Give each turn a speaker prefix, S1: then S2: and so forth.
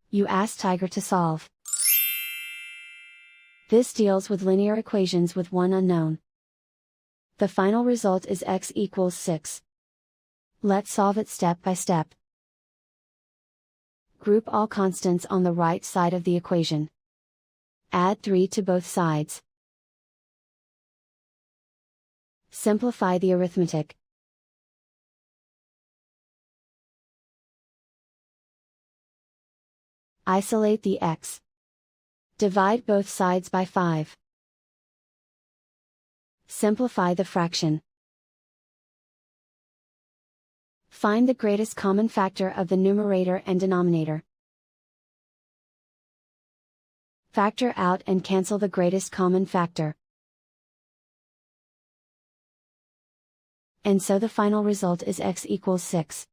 S1: You ask Tiger to solve. This deals with linear equations with one unknown. The final result is x equals 6. Let's solve it step by step. Group all constants on the right side of the equation. Add 3 to both sides. Simplify the arithmetic. Isolate the x. Divide both sides by 5. Simplify the fraction. Find the greatest common factor of the numerator and denominator. Factor out and cancel the greatest common factor. And so the final result is x equals 6.